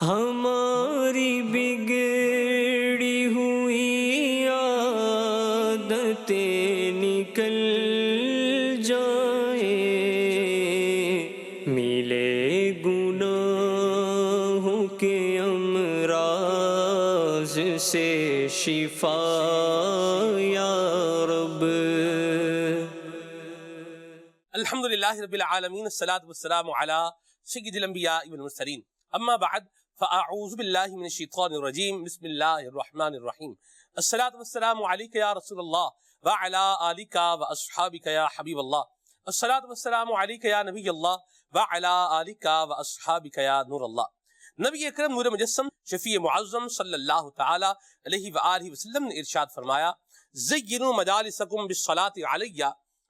ہماری بگڑی ہوئی عادتیں نکل جائیں، ملے گناہوں کے امراض سے شفا یا رب۔ الحمدللہ رب العالمین، الصلاۃ والسلام علی سید الانبیاء والمرسلین، اما بعد فاعوذ باللہ من الشیطان الرجیم، بسم اللہ الرحمن الرحیم۔ الصلاۃ والسلام علیک یا رسول اللہ وعلی آلک واصحابک یا حبیب اللہ، الصلاۃ والسلام علیک یا نبی اللہ وعلی آلک واصحابک یا نور اللہ۔ نبی اکرم نور مجسم شفیع معظم صلی اللہ تعالی علیہ وآلہ وسلم نے ارشاد فرمایا، زینوا مجالسکم بالصلاۃ علی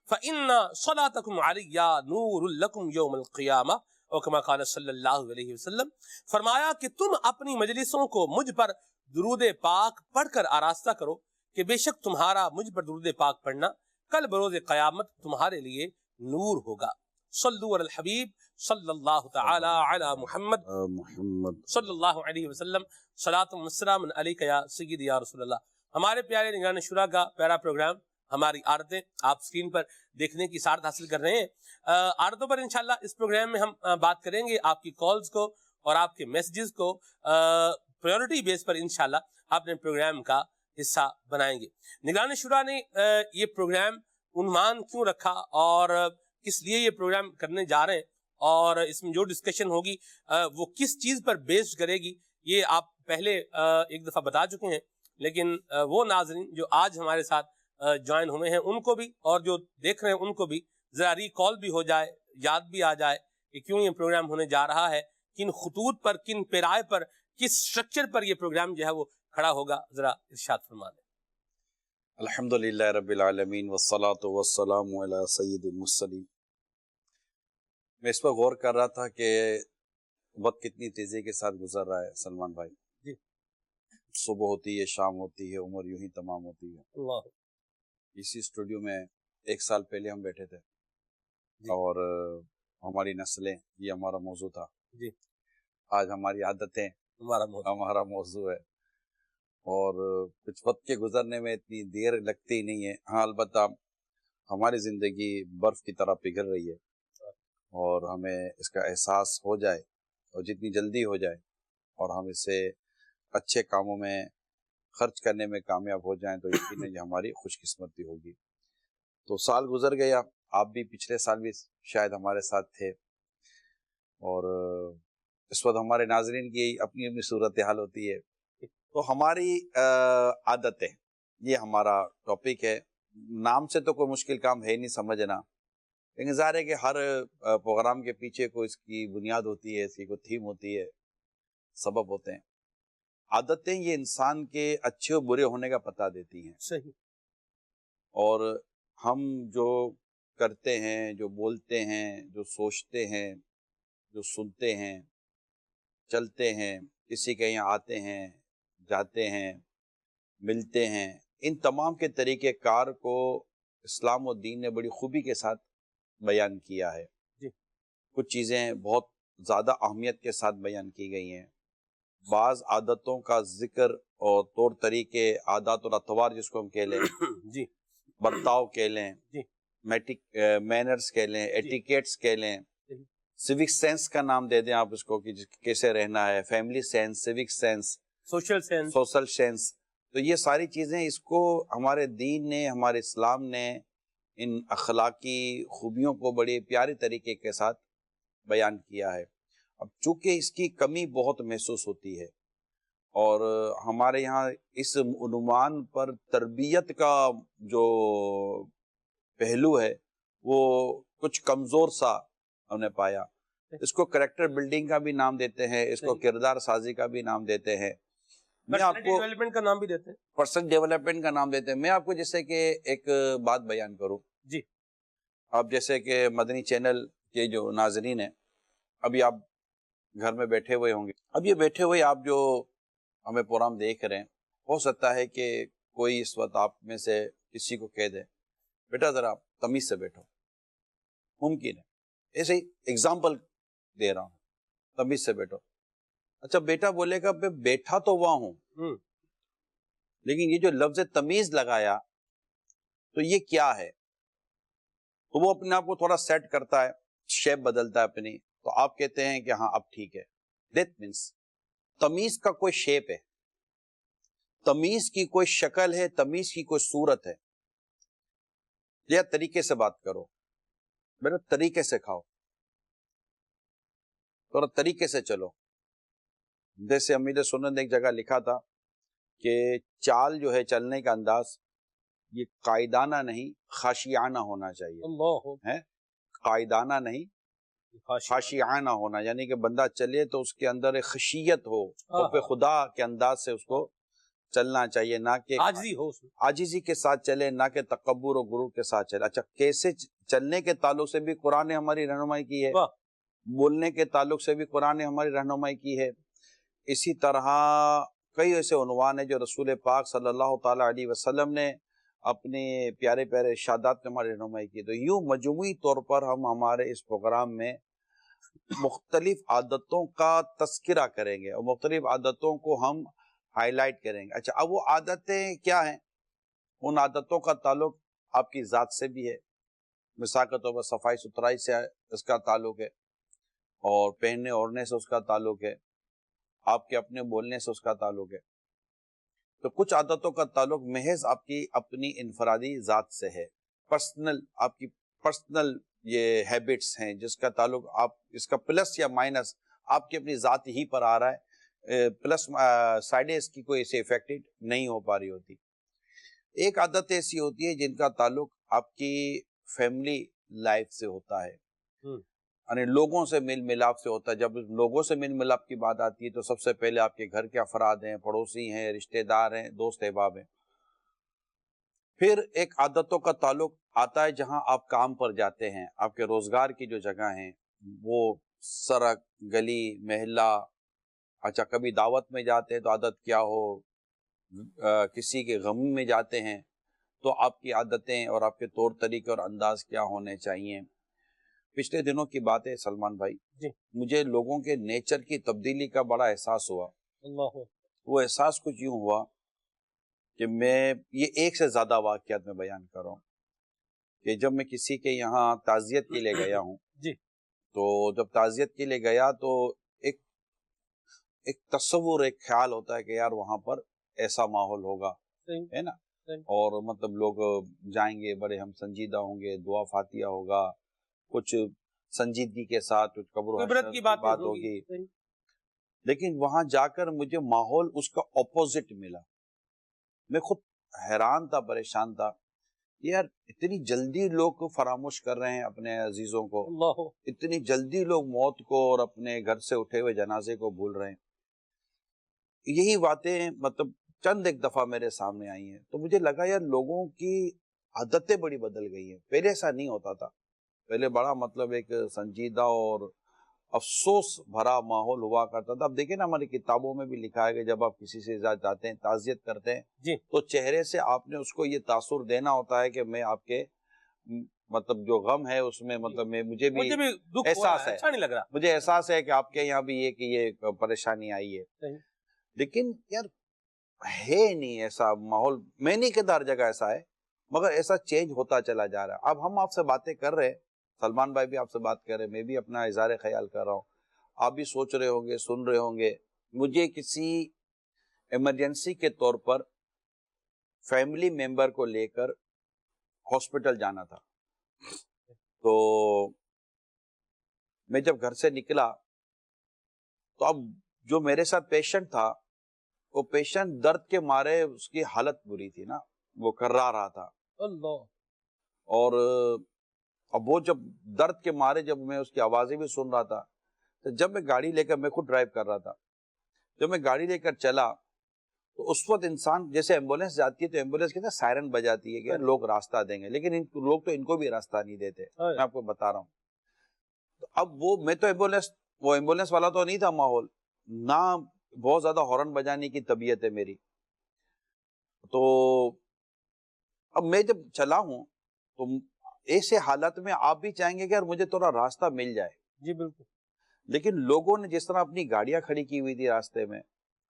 فإن صلاتکم علی نور لکم یوم القیامہ، اور کما قال صلی اللہ علیہ وسلم، فرمایا کہ تم اپنی مجلسوں کو مجھ پر درود پاک پڑھ کر آراستہ کرو کہ بے شک تمہارا مجھ پر درود پاک پڑھنا کل بروز قیامت تمہارے لیے نور ہوگا۔ صلو علی الحبیب صلی اللہ تعالی علی محمد صلی اللہ علیہ وسلم، صلاۃ و سلام علیک یا سیدی یا رسول اللہ۔ ہمارے پیارے نگران شورا کا پیارا پروگرام ہماری عادتیں آپ اسکرین پر دیکھنے کی سعادت حاصل کر رہے ہیں۔ عادتوں پر انشاءاللہ اس پروگرام میں ہم بات کریں گے، آپ کی کالز کو اور آپ کے میسیجز کو پریورٹی بیس پر انشاءاللہ اپنے پروگرام کا حصہ بنائیں گے۔ نگران شورا نے یہ پروگرام عنوان کیوں رکھا اور کس لیے یہ پروگرام کرنے جا رہے ہیں، اور اس میں جو ڈسکشن ہوگی وہ کس چیز پر بیسڈ کرے گی، یہ آپ پہلے ایک دفعہ بتا چکے ہیں، لیکن وہ ناظرین جو آج ہمارے ساتھ جوائن ہوئے ہیں ان کو بھی، اور جو دیکھ رہے ہیں ان کو بھی ذرا ریکال بھی ہو جائے، یاد بھی آ جائے کہ کیوں یہ پروگرام ہونے جا رہا ہے، کن خطوط پر، کن پیرائے پر، کس سٹرکچر پر یہ پروگرام جو ہے وہ کھڑا ہوگا، ذرا ارشاد فرما دیں۔ الحمدللہ رب العالمین والصلاة والسلام علی سید المرسلین۔ میں اس پر غور کر رہا تھا کہ وقت کتنی تیزی کے ساتھ گزر رہا ہے سلمان بھائی۔ جی، صبح ہوتی ہے، شام ہوتی ہے، عمر یوں ہی تمام ہوتی ہے۔ اللہ، اسی اسٹوڈیو میں 1 سال پہلے ہم بیٹھے تھے، جی، اور ہماری نسلیں یہ ہمارا موضوع تھا۔ جی، آج ہماری عادتیں ہمارا موضوع ہے، اور کچھ وقت کے گزرنے میں اتنی دیر لگتی نہیں ہے۔ ہاں، البتہ ہماری زندگی برف کی طرح پگھل رہی ہے، اور ہمیں اس کا احساس ہو جائے، اور جتنی جلدی ہو جائے اور ہم اسے اچھے کاموں میں خرچ کرنے میں کامیاب ہو جائیں تو یقیناً یہ ہماری خوش قسمتی ہوگی۔ تو سال گزر گیا، آپ بھی پچھلے سال بھی شاید ہمارے ساتھ تھے، اور اس وقت ہمارے ناظرین کی اپنی اپنی صورتحال ہوتی ہے۔ تو ہماری عادتیں، یہ ہمارا ٹاپک ہے۔ نام سے تو کوئی مشکل کام ہے نہیں سمجھنا، لیکن ظاہر ہے کہ ہر پروگرام کے پیچھے کوئی اس کی بنیاد ہوتی ہے، اس کی کوئی تھیم ہوتی ہے، سبب ہوتے ہیں۔ عادتیں یہ انسان کے اچھے اور برے ہونے کا پتہ دیتی ہیں۔ صحیح۔ اور ہم جو کرتے ہیں، جو بولتے ہیں، جو سوچتے ہیں، جو سنتے ہیں، چلتے ہیں، کسی کے یہاں آتے ہیں، جاتے ہیں، ملتے ہیں، ان تمام کے طریقہ کار کو اسلام و دین نے بڑی خوبی کے ساتھ بیان کیا ہے۔ جی، کچھ چیزیں بہت زیادہ اہمیت کے ساتھ بیان کی گئی ہیں۔ بعض عادتوں کا ذکر اور طور طریقے، عادات اور اطوار جس کو ہم کہہ لیں، جی، برتاؤ کہہ لیں، جی، مینرز کہہ لیں، ایٹیکیٹس کہہ لیں، سیوک سینس کا نام دے دیں آپ اس کو کہ کیسے رہنا ہے، family sense, civic sense, social sense. تو یہ ساری چیزیں، اس کو ہمارے دین نے، ہمارے اسلام نے ان اخلاقی خوبیوں کو بڑے پیارے طریقے کے ساتھ بیان کیا ہے۔ اب چونکہ اس کی کمی بہت محسوس ہوتی ہے، اور ہمارے یہاں اس عنوان پر تربیت کا جو پہلو ہے وہ کچھ کمزور سا ہم نے پایا۔ اس کو کریکٹر بلڈنگ کا بھی نام دیتے ہیں، اس کو کردار سازی کا بھی نام دیتے ہیں، میں آپ کو ڈیولپمنٹ کا نام بھی دیتے ہیں، پرسنل ڈیولپمنٹ کا نام دیتے ہیں۔ میں آپ کو جیسے کہ ایک بات بیان کروں، جی، آپ جیسے کہ مدنی چینل کے جو ناظرین ہیں، ابھی آپ گھر میں بیٹھے ہوئے ہوں گے، اب یہ بیٹھے ہوئے آپ جو ہمیں پروگرام دیکھ رہے ہیں، ہو سکتا ہے کہ کوئی اس وقت آپ میں سے کسی کو کہہ دے بیٹا ذرا تمیز سے بیٹھو، ممکن ہے، ایسے ہی ایگزامپل دے رہا ہوں، تمیز سے بیٹھو۔ اچھا بیٹا بولے گا میں بیٹھا تو وہاں ہوں، لیکن یہ جو لفظ تمیز لگایا تو یہ کیا ہے؟ تو وہ اپنے آپ کو تھوڑا سیٹ کرتا ہے، شیپ بدلتا ہے اپنی، تو آپ کہتے ہیں کہ ہاں اب ٹھیک ہے. دیٹ مینس تمیز کا کوئی شیپ ہے، تمیز کی کوئی شکل ہے، تمیز کی کوئی صورت ہے. یا طریقے سے بات کرو، میرا طریقے سے کھاؤ، تھوڑا طریقے سے چلو. جیسے امیر سنت نے ایک جگہ لکھا تھا کہ چال جو ہے چلنے کا انداز یہ قائدانہ نہیں خاشیانہ ہونا چاہیے. ہے قائدانہ نہیں خاشیانہ ہونا، یعنی کہ بندہ چلے تو اس کے اندر ایک خشیت ہو، خوف خدا کے انداز سے اس کو چلنا چاہیے، نہ کہ عاجزی کے ساتھ چلے، نہ کہ تکبر و غرور کے ساتھ چلے. اچھا کیسے چلنے کے تعلق سے بھی قرآن نے ہماری رہنمائی کی ہے، بولنے کے تعلق سے بھی قرآن نے ہماری رہنمائی کی ہے. اسی طرح کئی ایسے عنوان ہیں جو رسول پاک صلی اللہ تعالی علیہ وسلم نے اپنے پیارے پیارے ارشادات میں ہماری رہنمائی کی. تو یوں مجموعی طور پر ہم ہمارے اس پروگرام میں مختلف عادتوں کا تذکرہ کریں گے اور مختلف عادتوں کو ہم ہائی لائٹ کریں گے. اچھا اب وہ عادتیں کیا ہیں؟ ان عادتوں کا تعلق آپ کی ذات سے بھی ہے، مثال کے طور پر صفائی ستھرائی سے اس کا تعلق ہے، اور پہننے اوڑھنے سے اس کا تعلق ہے، آپ کے اپنے بولنے سے اس کا تعلق ہے. تو کچھ عادتوں کا تعلق محض آپ کی اپنی انفرادی ذات سے ہے، پرسنل، آپ کی پرسنل یہ ہیبٹس ہیں جس کا تعلق آپ اس کا پلس یا مائنس آپ کی اپنی ذات ہی پر آ رہا ہے، پلس سائڈیں اس کی کوئی ایسے افیکٹڈ نہیں ہو پا رہی ہوتی. ایک عادت ایسی ہوتی ہے جن کا تعلق آپ کی فیملی لائف سے ہوتا ہے، یعنی لوگوں سے میل ملاپ سے ہوتا ہے. جب لوگوں سے میل ملاپ کی بات آتی ہے تو سب سے پہلے آپ کے گھر کے افراد ہیں، پڑوسی ہیں، رشتہ دار ہیں، دوست احباب ہیں. پھر ایک عادتوں کا تعلق آتا ہے جہاں آپ کام پر جاتے ہیں، آپ کے روزگار کی جو جگہ ہیں، وہ سڑک، گلی، محلہ. اچھا کبھی دعوت میں جاتے ہیں تو عادت کیا ہو، کسی کے غم میں جاتے ہیں تو آپ کی عادتیں اور آپ کے طور طریقے اور انداز کیا ہونے چاہیے. پچھلے دنوں کی بات ہے سلمان بھائی، مجھے لوگوں کے نیچر کی تبدیلی کا بڑا احساس ہوا. وہ احساس کچھ یوں ہوا کہ میں یہ ایک سے زیادہ واقعات میں بیان کر رہا ہوں کہ جب میں کسی کے یہاں تعزیت کے لیے گیا ہوں تو جب تعزیت کے لیے گیا تو ایک تصور، ایک خیال ہوتا ہے کہ یار وہاں پر ایسا ماحول ہوگا، ہے نا، اور مطلب لوگ جائیں گے، بڑے ہم سنجیدہ ہوں گے، دعا فاتحہ ہوگا، کچھ سنجیدگی کے ساتھ کچھ قبر و حشر کی بات ہوگی. لیکن وہاں جا کر مجھے ماحول اس کا اپوزٹ ملا. میں خود حیران تھا، پریشان تھا، یار اتنی جلدی لوگ فراموش کر رہے ہیں اپنے عزیزوں کو، اتنی جلدی لوگ موت کو اور اپنے گھر سے اٹھے ہوئے جنازے کو بھول رہے ہیں. یہی باتیں مطلب چند ایک دفعہ میرے سامنے آئی ہیں تو مجھے لگا یار لوگوں کی عادتیں بڑی بدل گئی ہیں. پہلے ایسا نہیں ہوتا تھا، پہلے بڑا مطلب ایک سنجیدہ اور افسوس بھرا ماحول ہوا کرتا تھا. اب دیکھیں نا ہماری کتابوں میں بھی لکھا ہے کہ جب آپ کسی سے جاتے ہیں، تعزیت کرتے ہیں تو چہرے سے آپ نے اس کو یہ تاثر دینا ہوتا ہے کہ میں آپ کے مطلب جو غم ہے اس میں مطلب مجھے بھی احساس ہے، اچھا نہیں لگ رہا، مجھے احساس ہے کہ آپ کے یہاں بھی یہ پریشانی آئی ہے. لیکن یار ہے نہیں ایسا ماحول. میں نہیں کہتا ہر جگہ ایسا ہے، مگر ایسا چینج ہوتا چلا جا رہا ہے. اب ہم آپ سے باتیں کر رہے ہیں، سلمان بھائی بھی آپ سے بات کر رہے ہیں، میں بھی اپنا اظہار خیال کر رہا ہوں، آپ بھی سوچ رہے ہوں گے، سن رہے ہوں گے. مجھے کسی ایمرجنسی کے طور پر فیملی ممبر کو لے کر ہاسپٹل جانا تھا. تو میں جب گھر سے نکلا تو اب جو میرے ساتھ پیشنٹ تھا، وہ پیشنٹ درد کے مارے اس کی حالت بری تھی نا، وہ کرا رہا تھا. اور اب وہ جب درد کے مارے جب میں اس کی آوازیں بھی سن رہا تھا تو جب میں گاڑی لے کر، میں خود ڈرائیو کر رہا تھا، جب میں گاڑی لے کر چلا تو اس وقت انسان جیسے ایمبولینس جاتی ہے تو ایمبولینس کہتے ہیں سائرن بجاتی ہے کہ لوگ راستہ دیں گے، لیکن لوگ تو ان کو بھی راستہ نہیں دیتے. میں آپ کو بتا رہا ہوں. تو اب میں تو وہ ایمبولینس والا تو نہیں تھا ماحول، نہ بہت زیادہ ہارن بجانے کی طبیعت ہے میری. تو اب میں جب چلا ہوں تو ایسے حالت میں آپ بھی چاہیں گے کہ یار مجھے تھوڑا راستہ مل جائے. جی بالکل. لیکن لوگوں نے جس طرح اپنی گاڑیاں کھڑی کی ہوئی تھی راستے میں.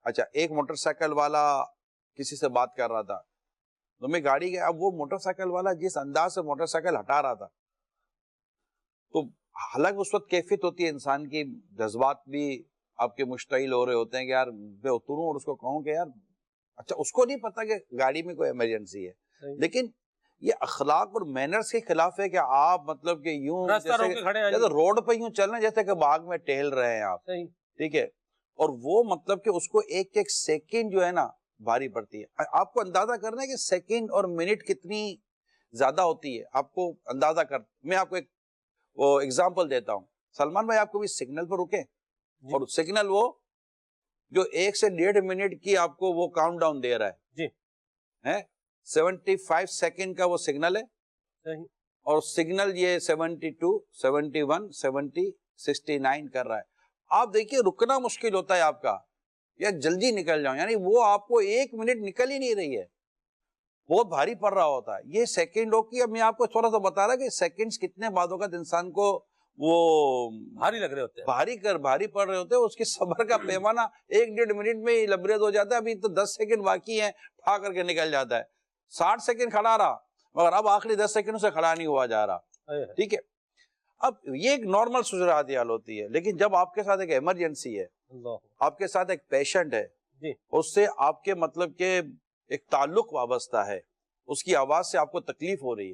اچھا ایک موٹر سائیکل والا کسی سے بات کر رہا تھا تو میں گاڑی گیا, اب وہ موٹر سائیکل والا جس انداز سے موٹر سائیکل ہٹا رہا تھا, تو حالانکہ اس وقت کیفیت ہوتی ہے انسان کی, جذبات بھی آپ کے مشتعل ہو رہے ہوتے ہیں کہ یار میں اتروں اور اس کو کہوں کہ یار اچھا اس کو نہیں پتا کہ گاڑی میں کوئی ایمرجنسی ہے, لیکن یہ اخلاق اور مینرز کے خلاف ہے کہ آپ مطلب کہ یوں جیسے روڈ پہ یوں چل رہے ہیں جیسے کہ باغ میں ٹہل رہے ہیں آپ, ٹھیک ہے, اور وہ مطلب کہ اس کو ایک ایک سیکنڈ جو ہے نا بھاری پڑتی ہے. آپ کو اندازہ کرنا ہے کہ سیکنڈ اور منٹ کتنی زیادہ ہوتی ہے, آپ کو اندازہ میں آپ کو ایک وہ ایگزامپل دیتا ہوں. سلمان بھائی آپ کو بھی سگنل پر رکے اور سگنل وہ جو 1 سے 1.5 منٹ کی آپ کو وہ کاؤنٹ ڈاؤن دے رہا ہے جی, 75 سیکنڈ کا وہ سگنل ہے, اور سگنل یہ 72 71 70 69 کر رہا ہے. آپ دیکھیے رکنا مشکل ہوتا ہے آپ کا, یا جلدی نکل جاؤں, یعنی وہ آپ کو 1 منٹ نکل ہی نہیں رہی ہے, بہت بھاری پڑ رہا ہوتا ہے. یہ سیکنڈوں کی, اب میں آپ کو تھوڑا سا بتا رہا کہ سیکنڈز کتنے بعد اوقات انسان کو وہ بھاری لگ رہے ہوتے ہیں, بھاری پڑ رہے ہوتے ہیں. اس کی صبر کا پیمانہ 1-1.5 منٹ میں ہی لبریز ہو جاتا ہے. ابھی تو 10 سیکنڈ باقی ہیں, ٹھا کر کے نکل جاتا ہے. 60 سیکنڈ کھڑا رہا مگر اب آخری 10 سیکنڈ سے کھڑا نہیں ہوا جا رہا, ٹھیک ہے. اب یہ ایک نارمل صورت حال ہوتی ہے, لیکن جب آپ کے ساتھ ایک ایمرجنسی ہے, آپ کے ساتھ ایک پیشنٹ ہے, اس سے آپ کے مطلب کہ ایک تعلق وابستہ ہے, اس کی آواز سے آپ کو تکلیف ہو رہی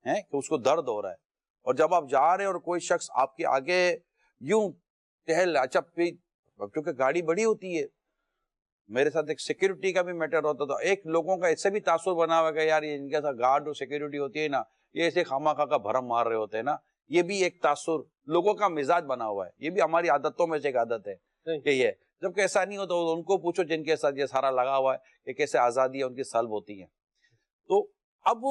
ہے کہ اس کو درد ہو رہا ہے, اور جب آپ جا رہے ہیں اور کوئی شخص آپ کے آگے یوں ٹہل, اچھا کیونکہ گاڑی بڑی ہوتی ہے, میرے ساتھ ایک سیکیورٹی کا بھی میٹر ہوتا تھا. ایک لوگوں کا ایسے بھی تاثر بنا ہوا کہ یار یہ ان کے ساتھ گارڈ اور سیکیورٹی ہوتی ہے نا, یہ ایسے خامخواہ کا بھرم مار رہے ہوتے ہیں نا, یہ بھی ایک تاثر لوگوں کا مزاج بنا ہوا ہے. یہ بھی ہماری عادتوں میں سے ایک عادت ہے کہ یہ, جبکہ ایسا نہیں ہوتا ان کو پوچھو جن کے ساتھ یہ سارا لگا ہوا ہے کہ کیسے آزادیاں ان کی سلب ہوتی ہیں. تو اب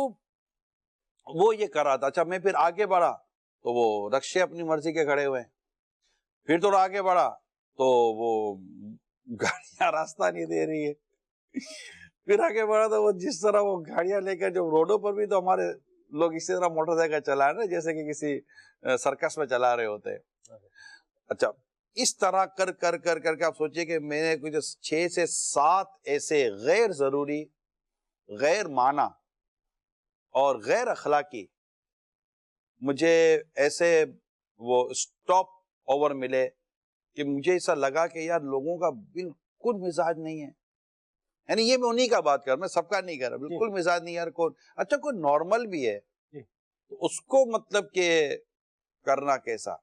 وہ یہ کر رہا تھا. اچھا میں پھر آگے بڑھا تو وہ رکشے اپنی مرضی کے کھڑے ہوئے ہیں, پھر تھوڑا آگے بڑھا تو وہ گاڑیاں راستہ نہیں دے رہی ہے, پھر آگے بڑھا تو وہ جس طرح وہ گاڑیاں لے کر جو روڈوں پر بھی تو ہمارے لوگ اسی طرح موٹر سائیکل چلا رہے ہیں جیسے کہ کسی سرکس میں چلا رہے ہوتے ہیں. اچھا اس طرح کر کے آپ سوچئے کہ میں نے کچھ 6 سے 7 ایسے غیر ضروری, غیر معنی اور غیر اخلاقی مجھے ایسے وہ اسٹاپ اوور ملے کہ مجھے ایسا لگا کہ یار لوگوں کا بالکل مزاج نہیں ہے. یعنی یہ میں انہی کا بات کر رہا, میں سب کا نہیں کر رہا, بالکل مزاج نہیں. یار اچھا کوئی نارمل بھی ہے تو اس کو مطلب کہ کرنا کیسا.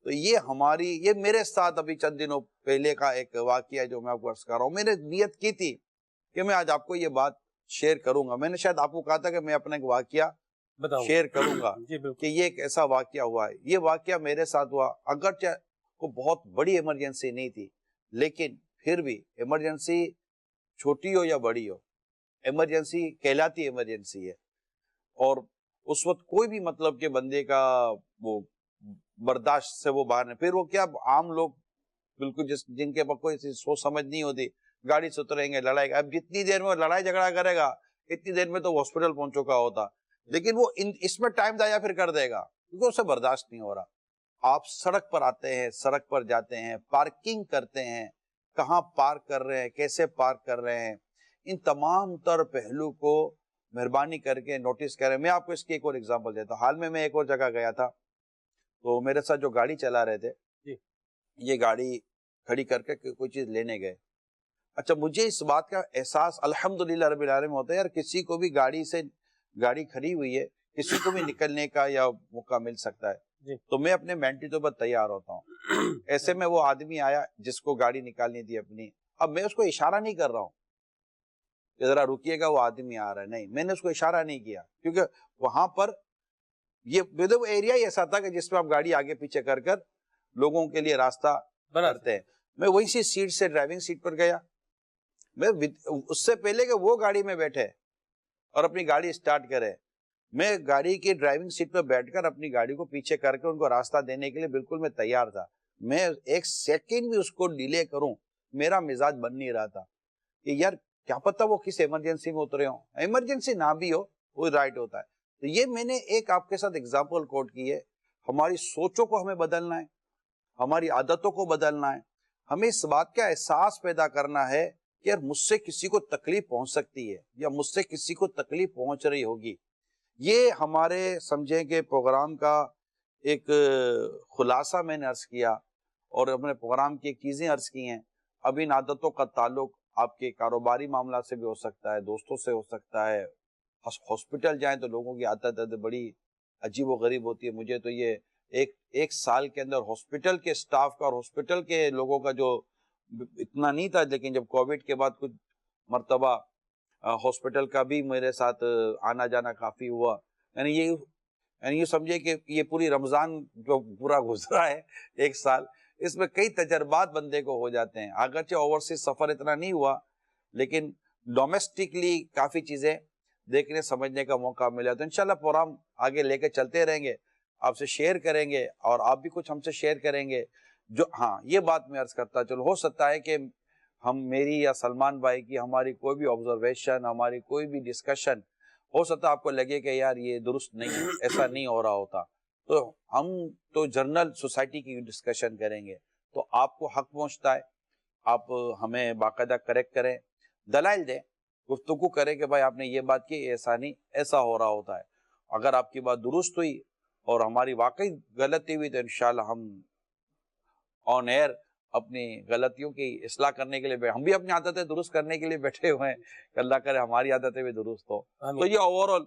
تو یہ میرے ساتھ ابھی چند دنوں پہلے کا ایک واقعہ جو میں آپ کو عرض کر رہا ہوں. میں نے نیت کی تھی کہ میں آج آپ کو یہ بات شیئر کروں گا. میں نے شاید آپ کو کہا تھا کہ میں اپنا ایک واقعہ شیئر کروں گا کہ یہ ایک ایسا واقعہ ہوا ہے. یہ واقعہ میرے ساتھ ہوا, اگرچہ کو بہت بڑی ایمرجنسی نہیں تھی, لیکن پھر بھی ایمرجنسی چھوٹی ہو یا بڑی ہو, ایمرجنسی کہلاتی ایمرجنسی ہے. اور اس وقت کوئی بھی مطلب کہ بندے کا وہ برداشت سے وہ باہر نہیں. پھر وہ کیا عام لوگ بالکل جن کے پاس کوئی سوچ سمجھ نہیں ہوتی, گاڑی سے اتریں گے, لڑائی. اب جتنی دیر میں لڑائی جھگڑا کرے گا اتنی دیر میں تو ہاسپٹل پہنچ چکا ہوتا, لیکن وہ اس میں ٹائم ضائع پھر کر دے گا کیونکہ اسے برداشت نہیں ہو رہا. آپ سڑک پر آتے ہیں, سڑک پر جاتے ہیں, پارکنگ کرتے ہیں, کہاں پارک کر رہے ہیں, کیسے پارک کر رہے ہیں, ان تمام تر پہلو کو مہربانی کر کے نوٹس کریں. میں آپ کو اس کی ایک اور ایگزامپل دیتا ہوں. حال میں ایک اور جگہ گیا تھا, تو میرے ساتھ جو گاڑی چلا رہے تھے یہ گاڑی کھڑی کر کے کوئی چیز لینے گئے. اچھا مجھے اس بات کا احساس الحمدللہ رب العالمین ہوتا ہے یار کسی کو بھی گاڑی کھڑی ہوئی ہے, کسی کو بھی نکلنے کا یا موقع مل سکتا ہے, تو میں اپنے مینٹی تو پر تیار ہوتا ہوں. ایسے میں وہ آدمی آیا جس کو گاڑی نکالنی تھی اپنی, اب میں اس کو اشارہ نہیں کر رہا ہوں کہ ذرا رکیے گا وہ آدمی آ رہا ہے, نہیں, میں نے اس کو اشارہ نہیں کیا کیونکہ وہاں پر یہ ایریا ہی ایسا تھا کہ جس میں آپ گاڑی آگے پیچھے کر لوگوں کے لیے راستہ بناتے ہیں. میں وہی سی سیٹ سے ڈرائیونگ سیٹ پر گیا, میں اس سے پہلے کہ وہ گاڑی میں بیٹھے اور اپنی گاڑی اسٹارٹ کرے, میں گاڑی کی ڈرائیونگ سیٹ پہ بیٹھ کر اپنی گاڑی کو پیچھے کر کے ان کو راستہ دینے کے لیے بالکل میں تیار تھا. میں 1 سیکنڈ بھی اس کو ڈیلے کروں میرا مزاج بن نہیں رہا تھا کہ یار کیا پتہ وہ کس ایمرجنسی میں اترے ہوں, ایمرجنسی نہ بھی ہو وہ رائٹ ہوتا ہے. تو یہ میں نے ایک آپ کے ساتھ ایگزامپل کوٹ کی ہے. ہماری سوچوں کو ہمیں بدلنا ہے, ہماری عادتوں کو بدلنا ہے. ہمیں اس بات کا احساس پیدا کرنا ہے کہ یار مجھ سے کسی کو تکلیف پہنچ سکتی ہے یا مجھ سے کسی کو تکلیف پہنچ رہی ہوگی. یہ ہمارے سمجھیں کہ پروگرام کا ایک خلاصہ میں نے عرض کیا اور اپنے پروگرام کی چیزیں عرض کی ہیں. اب ان عادتوں کا تعلق آپ کے کاروباری معاملات سے بھی ہو سکتا ہے, دوستوں سے ہو سکتا ہے. ہاسپٹل جائیں تو لوگوں کی عادت بڑی عجیب و غریب ہوتی ہے. مجھے تو یہ ایک سال کے اندر ہاسپٹل کے سٹاف کا اور ہاسپٹل کے لوگوں کا جو اتنا نہیں تھا, لیکن جب کووڈ کے بعد کچھ مرتبہ ہاسپٹل کا بھی میرے ساتھ آنا جانا کافی ہوا. یعنی یہ سمجھے کہ یہ پوری رمضان جو پورا گزرا ہے ایک سال, اس میں کئی تجربات بندے کو ہو جاتے ہیں. اگرچہ اوورسیز سفر اتنا نہیں ہوا, لیکن ڈومیسٹکلی کافی چیزیں دیکھنے سمجھنے کا موقع ملا. تو انشاءاللہ پروگرام آگے لے کے چلتے رہیں گے, آپ سے شیئر کریں گے اور آپ بھی کچھ ہم سے شیئر کریں گے. جو ہاں یہ بات میں عرض کرتا چلو, ہو سکتا ہے کہ ہم میری یا سلمان بھائی کی ہماری کوئی بھی آبزرویشن, ہماری کوئی بھی ڈسکشن, ہو سکتا ہے آپ کو لگے کہ یار یہ درست نہیں ہے, ایسا نہیں ہو رہا ہوتا. تو ہم تو جنرل سوسائٹی کی ڈسکشن کریں گے, تو آپ کو حق پہنچتا ہے, آپ ہمیں باقاعدہ کریکٹ کریں, دلائل دیں, گفتگو کریں کہ بھائی آپ نے یہ بات کی, ایسا نہیں, ایسا ہو رہا ہوتا ہے. اگر آپ کی بات درست ہوئی اور ہماری واقعی غلطی ہوئی تو انشاءاللہ ہم آن ایئر اپنی غلطیوں کی اصلاح کرنے کے لیے, ہم بھی اپنی عادتیں درست کرنے کے لیے بیٹھے ہوئے ہیں کہ اللہ کرے ہماری عادتیں بھی درست ہو. تو یہ اوورآل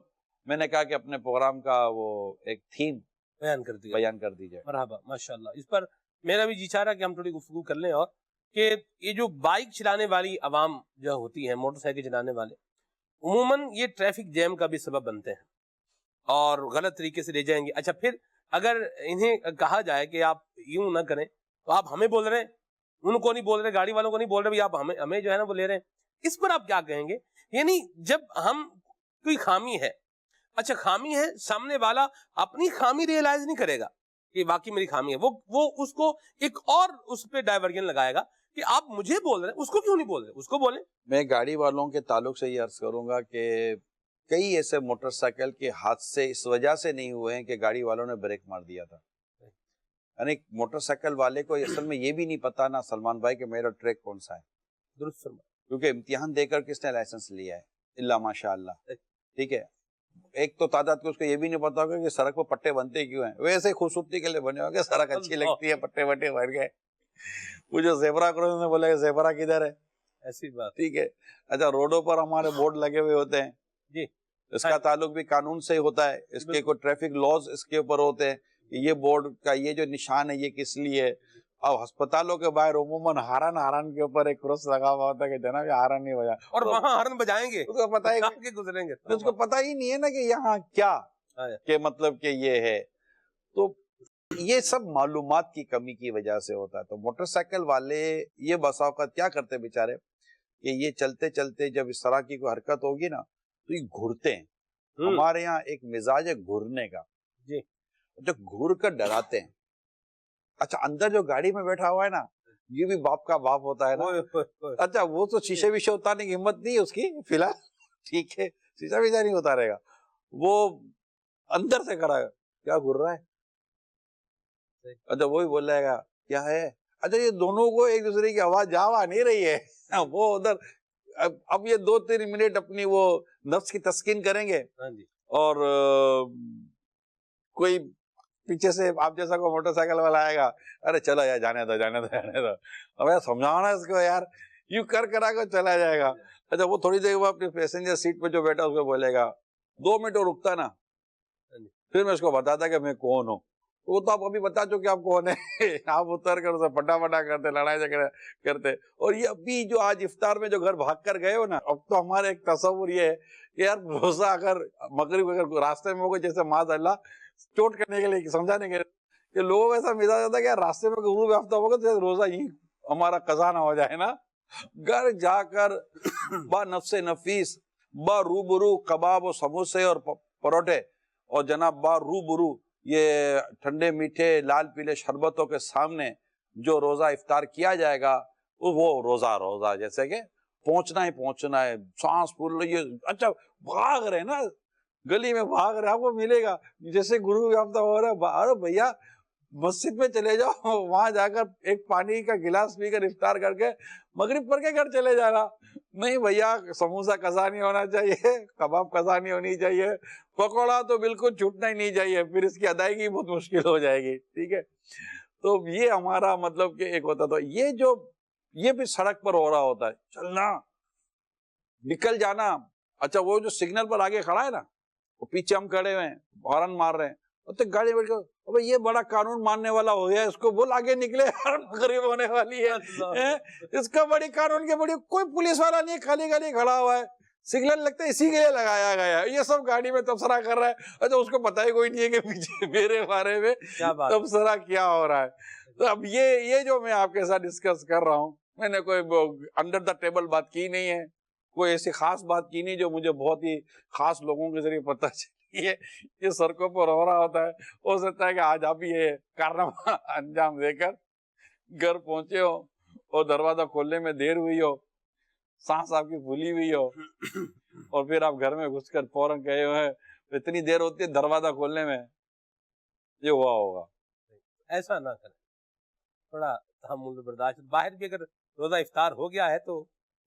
میں نے کہا کہ اپنے پروگرام کا وہ ایک تھیم بیان کر دی جائے. مرحبا, ماشاءاللہ. اس پر میرا بھی جی چاہ رہا کہ ہم تھوڑی گفتگو کر لیں, اور کہ یہ جو بائک چلانے والی عوام جو ہوتی ہے, موٹر سائیکل چلانے والے, عموماً یہ ٹریفک جیم کا بھی سبب بنتے ہیں اور غلط طریقے سے لے جائیں گے. اچھا, پھر اگر انہیں کہا جائے کہ آپ یوں نہ کریں, تو آپ ہمیں بول رہے ہیں, ان کو نہیں بول رہے, گاڑی والوں کو نہیں بول رہے, آپ ہمیں جو ہے نا وہ لے رہے ہیں. اس پر آپ کیا کہیں گے؟ یعنی جب ہم کوئی خامی ہے, اچھا خامی ہے, سامنے والا اپنی خامی ریئلائز نہیں کرے گا کہ واقعی میری خامی ہے, وہ اس کو ایک اور اس پہ ڈائیورژن لگائے گا کہ آپ مجھے بول رہے ہیں, اس کو کیوں نہیں بول رہے, اس کو بولیں. میں گاڑی والوں کے تعلق سے یہ عرض کروں گا کہ کئی ایسے موٹر سائیکل کے حادثے اس وجہ سے نہیں ہوئے ہیں کہ گاڑی والوں نے بریک مار دیا تھا. یعنی موٹر سائیکل والے کو اصل میں یہ بھی نہیں پتا نا سلمان بھائی کہ میرا ٹریک کون سا ہے, درست فرمایا, کیونکہ امتحان دے کر کس نے لائسنس لیا ہے, اللہ ماشاء اللہ. ٹھیک ہے, ایک تو تعداد کو اس کو یہ بھی نہیں پتا ہوگا کہ سڑک پہ پٹے بنتے کیوں ہیں. ویسے خوبصورتی کے لیے بنے ہوگا, سڑک اچھی لگتی ہے, پٹے وٹے بن گئے. وہ جو زیبرا کرو نے بولا کہ زیبرا کدھر ہے, ایسی بات. ٹھیک ہے, اچھا روڈوں پر ہمارے بورڈ لگے ہوئے ہوتے ہیں جی, اس کا تعلق بھی قانون سے ہی ہوتا ہے, اس کے کوئی ٹریفک لاز اس کے اوپر ہوتے ہیں کہ یہ بورڈ کا یہ جو نشان ہے یہ کس لیے ہے. اب ہسپتالوں کے باہر عموماً ہارن کے اوپر ایک کرس لگا ہوا ہوتا ہے کہ جناب یہ ہارن نہیں بجا, اور وہاں ہارن بجائیں گے, اس کو پتہ ہی گزریں گے, اس کو پتہ ہی نہیں ہے نا کہ یہاں کیا کہ مطلب کہ یہ ہے. تو یہ سب معلومات کی کمی کی وجہ سے ہوتا ہے. تو موٹر سائیکل والے یہ بسا اوقات کیا کرتے بیچارے کہ یہ چلتے چلتے جب اس طرح کی کوئی حرکت ہوگی نا تو یہ گھرتے ہیں. ہمارے یہاں ایک مزاج ہے گھرنے کا جی, جو گھر کر ڈراتے ہیں. اچھا اندر جو گاڑی میں بیٹھا ہوا ہے نا یہ بھی باپ کا باپ ہوتا ہے نا. اچھا وہ تو شیشے ویشے اتارنے کی ہمت نہیں ہے اس کی فی الحال, ٹھیک ہے, شیشہ ویشہ نہیں اتارے گا, وہ اندر سے کرا گا کیا گھر رہا ہے. اچھا وہی بول رہے گا کیا ہے. اچھا یہ دونوں کو ایک دوسرے کی آواز جاوا نہیں رہی ہے, وہ ادھر اب یہ 2-3 منٹ اپنی وہ نفس کی تسکین کریں گے, اور کوئی پیچھے سے آپ جیسا کوئی موٹر سائیکل والا آئے گا, ارے چلا یار جانے دو, اب یار سمجھانا اس کو یار, یوں کرا کے چلا جائے گا. اچھا وہ تھوڑی دیر وہ اپنی پیسنجر سیٹ پہ جو بیٹھا اس کو بولے گا 2 منٹ اور رکتا نا, پھر میں اس کو بتاتا کہ میں کون ہوں. وہ تو آپ ابھی بتا چکے آپ کون ہیں, آپ اتر کر اسے پٹا کرتے, لڑائی جھگڑے کرتے. اور یہ ابھی جو آج افطار میں جو گھر بھاگ کر گئے ہو نا, اب تو ہمارے ایک تصور یہ ہے کہ یار روزہ اگر مغرب اگر راستے میں ہوگا جیسے معاذ اللہ چوٹ کرنے کے لیے سمجھانے کے کہ لوگوں ایسا مزاج ہوتا ہے کہ راستے میں غروب آفتاب ہوگا تو روزہ ہی ہمارا قضا نہ ہو جائے نا. گھر جا کر با نفس نفیس, با روبرو کباب و سموسے اور پروٹے, اور جناب با روبرو یہ ٹھنڈے میٹھے لال پیلے شربتوں کے سامنے جو روزہ افطار کیا جائے گا وہ روزہ جیسے کہ پہنچنا ہے, سانس پھول رہی ہے. اچھا بھاگ رہے نا گلی میں, بھاگ رہے, آپ کو ملے گا جیسے غروب آفتاب ہو رہا ہے, ارے بھیا مسجد میں چلے جاؤ, وہاں جا کر ایک پانی کا گلاس پی کر افطار کر کے مغرب پڑھ کے گھر چلے جانا. نہیں بھیا, سموسہ قضا نہیں ہونا چاہیے, کباب قضا نہیں ہونی چاہیے, پکوڑا تو بالکل چھوٹنا ہی نہیں چاہیے, پھر اس کی ادائیگی بہت مشکل ہو جائے گی. ٹھیک ہے, تو یہ ہمارا مطلب کہ ایک ہوتا تھا. یہ بھی سڑک پر ہو رہا ہوتا ہے, چلنا, نکل جانا. اچھا وہ جو سگنل پر آگے کھڑا ہے نا, وہ پیچھے ہم کھڑے ہوئے ہیں, ہارن مار رہے ہیں, تو گاڑی بیٹھ کے یہ بڑا قانون ماننے والا ہو گیا, اس کو بول آگے نکلے, مغرب ہونے والی ہے, اس کا بڑی قانون کے بڑی, کوئی پولیس والا نہیں, خالی خالی کھڑا ہوا ہے, سگنل لگتا ہے اسی کے لیے لگایا گیا ہے. یہ سب گاڑی میں تبصرہ کر رہا ہے. اچھا اس کو پتہ ہی کوئی نہیں ہے کہ پیچھے میرے بارے میں تبصرہ کیا ہو رہا ہے. تو اب یہ جو میں آپ کے ساتھ ڈسکس کر رہا ہوں, میں نے کوئی انڈر دا ٹیبل بات کی نہیں ہے, کوئی ایسی خاص بات کی نہیں جو مجھے بہت ہی خاص لوگوں کے ذریعے پتہ چلی ہے. یہ سڑکوں پر ہو رہا ہوتا ہے. ہو سکتا ہے کہ آج آپ یہ کارنامہ انجام دے کر گھر پہنچے ہو اور دروازہ کھولنے میں دیر ہوئی ہو, سانس آپ کی پھولی ہوئی ہو, اور پھر آپ گھر میں گھس کر فوراً کہے ہوئے اتنی دیر ہوتی ہے دروازہ کھولنے میں, یہ ہوا ہوگا. ایسا نہ کریں, تھوڑا تحمل برداشت. باہر بھی اگر روزہ افطار ہو گیا ہے تو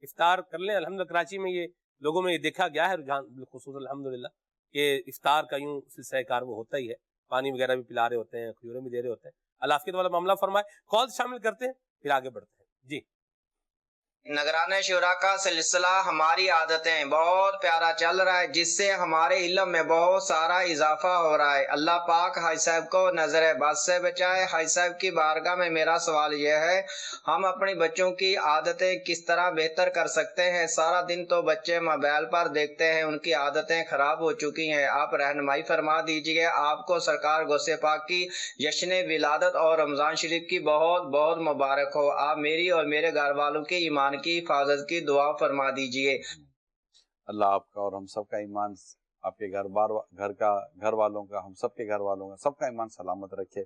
افطار کر لیں. الحمدللہ کراچی میں یہ لوگوں میں یہ دیکھا گیا ہے رجحان بالخصوص الحمدللہ کہ افطار کا یوں سلسلہ کار وہ ہوتا ہی ہے, پانی وغیرہ بھی پلا رہے ہوتے ہیں, کھجوریں بھی دے رہے ہوتے ہیں. الافیت والا معاملہ فرمائے. کال شامل کرتے ہیں پھر آگے بڑھتے ہیں. جی. نگران شورا کا سلسلہ ہماری عادتیں بہت پیارا چل رہا ہے, جس سے ہمارے علم میں بہت سارا اضافہ ہو رہا ہے. اللہ پاک حاج صاحب کو نظر بد سے بچائے. حاج صاحب کی بارگاہ میں میرا سوال یہ ہے, ہم اپنی بچوں کی عادتیں کس طرح بہتر کر سکتے ہیں؟ سارا دن تو بچے موبائل پر دیکھتے ہیں, ان کی عادتیں خراب ہو چکی ہیں. آپ رہنمائی فرما دیجیے. آپ کو سرکار غوث پاک کی جشن ولادت اور رمضان شریف کی بہت بہت مبارک ہو. آپ میری اور میرے گھر والوں کے ایمان کی حفاظت کی دعا فرما دیجئے. اللہ آپ کا اور ہم سب کا ایمان, آپ کے گھر والوں کا, ہم سب کے گھر والوں کا, سب کا ایمان سلامت رکھے.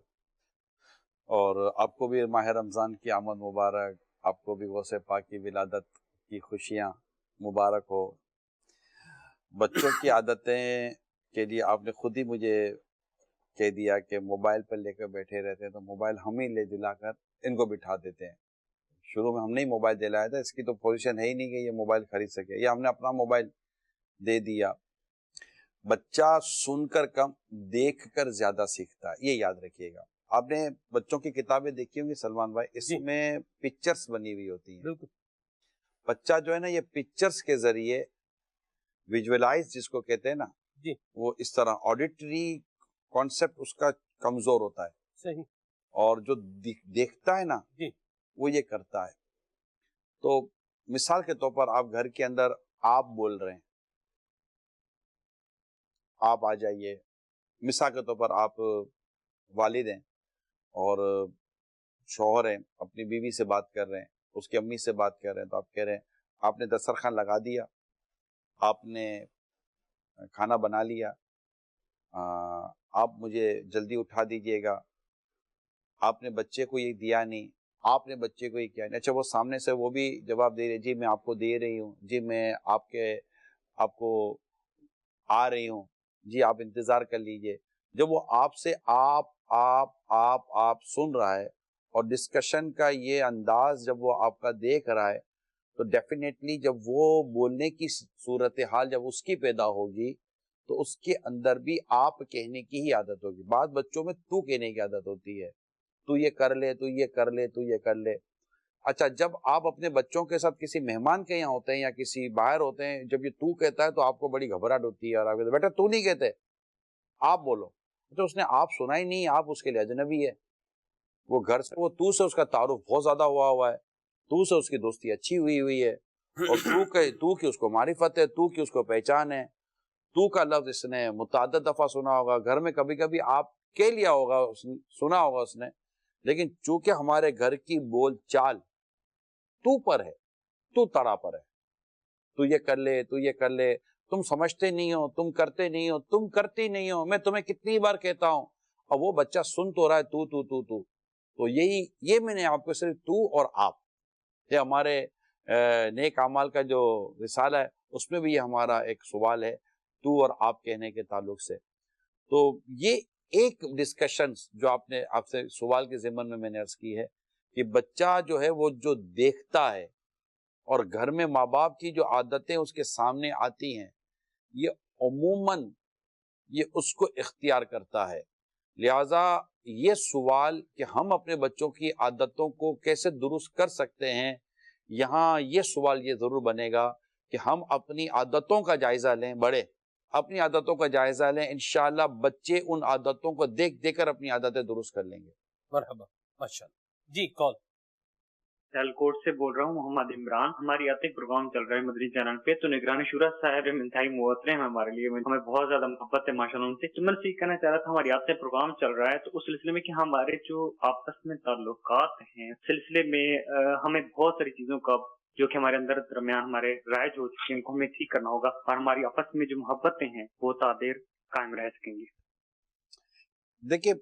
اور آپ کو بھی ماہ رمضان کی آمد مبارک, آپ کو بھی غوث پاک کی ولادت کی خوشیاں مبارک ہو. بچوں کی عادتیں کے لیے آپ نے خود ہی مجھے کہہ دیا کہ موبائل پر لے کر بیٹھے رہتے ہیں, تو موبائل ہم ہی لے دلا کر ان کو بٹھا دیتے ہیں. شروع میں ہم نے موبائل دلایا تھا, اس کی تو پوزیشن ہے ہی نہیں کہ یہ موبائل خرید سکے, یہ ہم نے اپنا موبائل دے دیا. بچہ سن کر کم, دیکھ کر زیادہ سیکھتا ہے, یہ یاد رکھیے گا. آپ نے بچوں کی کتابیں دیکھی ہوں گی سلمان بھائی, اس میں پکچرز بنی ہوئی ہوتی ہیں. بچہ جو ہے نا یہ پکچرز کے ذریعے ویژولائز جس کو کہتے ہیں نا, وہ اس طرح آڈیٹری کانسیپٹ اس کا کمزور ہوتا ہے. صحیح. اور جو دیکھتا ہے نا وہ یہ کرتا ہے. تو مثال کے طور پر آپ گھر کے اندر آپ بول رہے ہیں, آپ آ جائیے. مثال کے طور پر آپ والد ہیں اور شوہر ہیں, اپنی بیوی سے بات کر رہے ہیں, اس کی امی سے بات کر رہے ہیں, تو آپ کہہ رہے ہیں آپ نے دسترخوان لگا دیا, آپ نے کھانا بنا لیا, آپ مجھے جلدی اٹھا دیجئے گا, آپ نے بچے کو یہ دیا نہیں, آپ نے بچے کو یہ کیا نہیں. اچھا وہ سامنے سے وہ بھی جواب دے رہے, جی میں آپ کو دے رہی ہوں, جی میں آپ کو آ رہی ہوں, جی آپ انتظار کر لیجئے. جب وہ آپ سے آپ سن رہا ہے اور ڈسکشن کا یہ انداز جب وہ آپ کا دیکھ رہا ہے, تو ڈیفینیٹلی جب وہ بولنے کی صورتحال جب اس کی پیدا ہوگی تو اس کے اندر بھی آپ کہنے کی ہی عادت ہوگی. بعض بچوں میں تو کہنے کی عادت ہوتی ہے, تو یہ کر لے, تو یہ کر لے, تو یہ کر لے. اچھا جب آپ اپنے بچوں کے ساتھ کسی مہمان کے یہاں ہوتے ہیں یا کسی باہر ہوتے ہیں, جب یہ تو کہتا ہے تو آپ کو بڑی گھبراہٹ ہوتی ہے, اور آپ کہتے ہیں بیٹا تو نہیں کہتے, آپ بولو. تو اس نے آپ سنا ہی نہیں, آپ اس کے لیے اجنبی ہے. وہ گھر سے, وہ تو سے اس کا تعارف بہت زیادہ ہوا ہے, تو سے اس کی دوستی اچھی ہوئی ہے, اور تو کی اس کو معرفت ہے, تو کی اس کو پہچان ہے. تو کا لفظ اس نے متعدد دفعہ سنا ہوگا, گھر میں کبھی کبھی آپ کہہ لیا ہوگا, سنا ہوگا اس نے, لیکن چونکہ ہمارے گھر کی بول چال تو پر ہے, تو تڑا پر ہے, تو یہ کر لے, تو یہ کر لے, تم سمجھتے نہیں ہو, تم کرتے نہیں ہو, تم کرتی نہیں ہو, میں تمہیں کتنی بار کہتا ہوں. اور وہ بچہ سن تو رہا ہے تو یہ میں نے آپ کو صرف تو اور آپ, یہ ہمارے نیک اعمال کا جو رسالہ ہے اس میں بھی یہ ہمارا ایک سوال ہے, تو اور آپ کہنے کے تعلق سے. تو یہ ایک ڈسکشن جو آپ سے سوال کے ضمن میں نے عرض کی ہے کہ بچہ جو ہے وہ جو دیکھتا ہے اور گھر میں ماں باپ کی جو عادتیں اس کے سامنے آتی ہیں یہ عموماً یہ اس کو اختیار کرتا ہے. لہذا یہ سوال کہ ہم اپنے بچوں کی عادتوں کو کیسے درست کر سکتے ہیں، یہاں یہ سوال یہ ضرور بنے گا کہ ہم اپنی عادتوں کا جائزہ لیں. بڑے اپنی عادتوں کا جائزہ لیں، انشاءاللہ بچے ان عادتوں کو دیکھ کر اپنی عادتیں درست کر لیں گے. مرحبا، ماشاءاللہ. جی کال. سیالکوٹ سے بول رہا ہوں، محمد عمران. ہماری آتے پروگرام چل رہا ہے مدنی چینل پہ، تو نگران شورا صاحب انتہائی موثر ہیں ہمارے لیے، ہمیں بہت زیادہ محبت ہے ماشاءاللہ ان سے. تو میں یہ کہنا چاہ رہا تھا، ہماری آتے پروگرام چل رہا ہے تو اس سلسلے میں کہ ہمارے جو آپس میں تعلقات ہیں سلسلے میں ہمیں بہت ساری چیزوں کا جو کہ ہمارے اندر درمیان ہمارے رائج ہو چکی ہیں ان کو ہمیں ٹھیک کرنا ہوگا، اور ہماری آپس میں جو محبتیں ہیں وہ تعدیر قائم رہ سکیں گی. دیکھیے،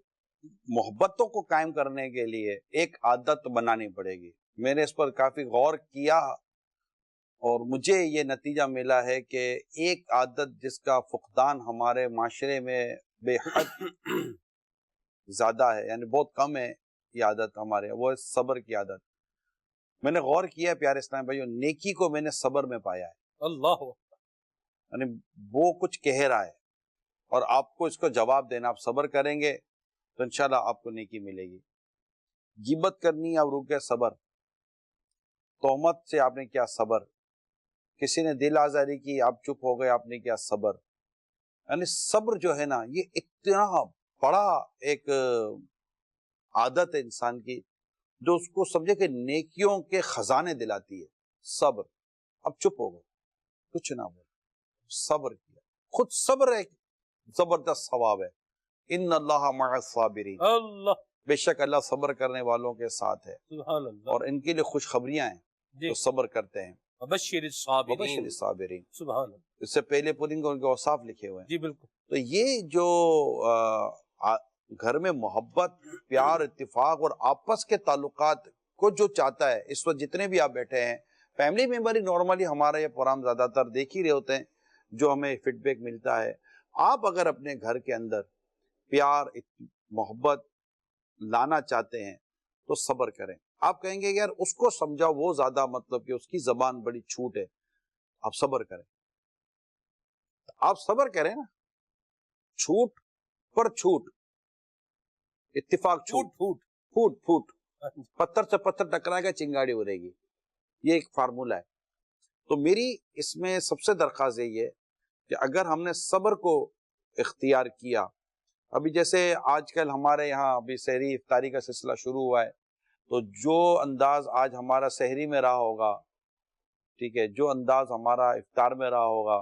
محبتوں کو قائم کرنے کے لیے ایک عادت بنانی پڑے گی. میں نے اس پر کافی غور کیا اور مجھے یہ نتیجہ ملا ہے کہ ایک عادت جس کا فقدان ہمارے معاشرے میں بے حد زیادہ ہے، یعنی بہت کم ہے یہ عادت ہمارے، وہ ہے صبر کی عادت. میں نے غور کیا پیارے اسلام بھائیو، نیکی کو میں نے صبر میں پایا ہے. اللہ، یعنی وہ کچھ کہہ رہا ہے اور آپ کو اس کو جواب دینا، آپ صبر کریں گے تو انشاءاللہ آپ کو نیکی ملے گی. غیبت کرنی آپ روکے، صبر. تہمت سے آپ نے کیا، صبر. کسی نے دل آزاری کی، آپ چپ ہو گئے، آپ نے کیا، صبر. یعنی صبر جو ہے نا یہ اتنا بڑا ایک عادت ہے انسان کی جو اس کو سمجھے کہ نیکیوں کے خزانے دلاتی ہے. صبر. اب چپ ہو گئے، کچھ نہ بولے، صبر کیا. خود صبر ایک زبردست ثواب ہے. ان اللہ مع الصابرین، اللہ، بے شک اللہ صبر کرنے والوں کے ساتھ ہے، سبحان اللہ. اور ان کے لیے خوشخبریاں ہیں جی، جو صبر کرتے ہیں. وبشر الصابرین. وبشر الصابرین. سبحان اللہ. اس سے پہلے پورے ان کے اوصاف لکھے ہوئے ہیں. جی بالکل. تو یہ جو گھر میں محبت، پیار، اتفاق اور آپس کے تعلقات کو جو چاہتا ہے، اس وقت جتنے بھی آپ بیٹھے ہیں فیملی ممبر ہی نارملی ہمارا یہ پروگرام زیادہ تر دیکھ ہی رہے ہوتے ہیں، جو ہمیں فیڈ بیک ملتا ہے. آپ اگر اپنے گھر کے اندر پیار، محبت لانا چاہتے ہیں تو صبر کریں. آپ کہیں گے یار اس کو سمجھاؤ، وہ زیادہ مطلب کہ اس کی زبان بڑی چھوٹ ہے. آپ صبر کریں، آپ صبر کریں نا. چھوٹ پر چھوٹ، اتفاق چھوٹ، پھوٹ پھوٹ پھوٹ. پھوٹ. پتھر سے پتھر ٹکرائے گا، چنگاڑی ہو رہے گی. یہ ایک فارمولہ ہے. تو میری اس میں سب سے درخواست یہی ہے کہ اگر ہم نے صبر کو اختیار کیا، ابھی جیسے آج کل ہمارے یہاں ابھی سحری افطاری کا سلسلہ شروع ہوا ہے، تو جو انداز آج ہمارا سحری میں رہا ہوگا، ٹھیک ہے، جو انداز ہمارا افطار میں رہا ہوگا،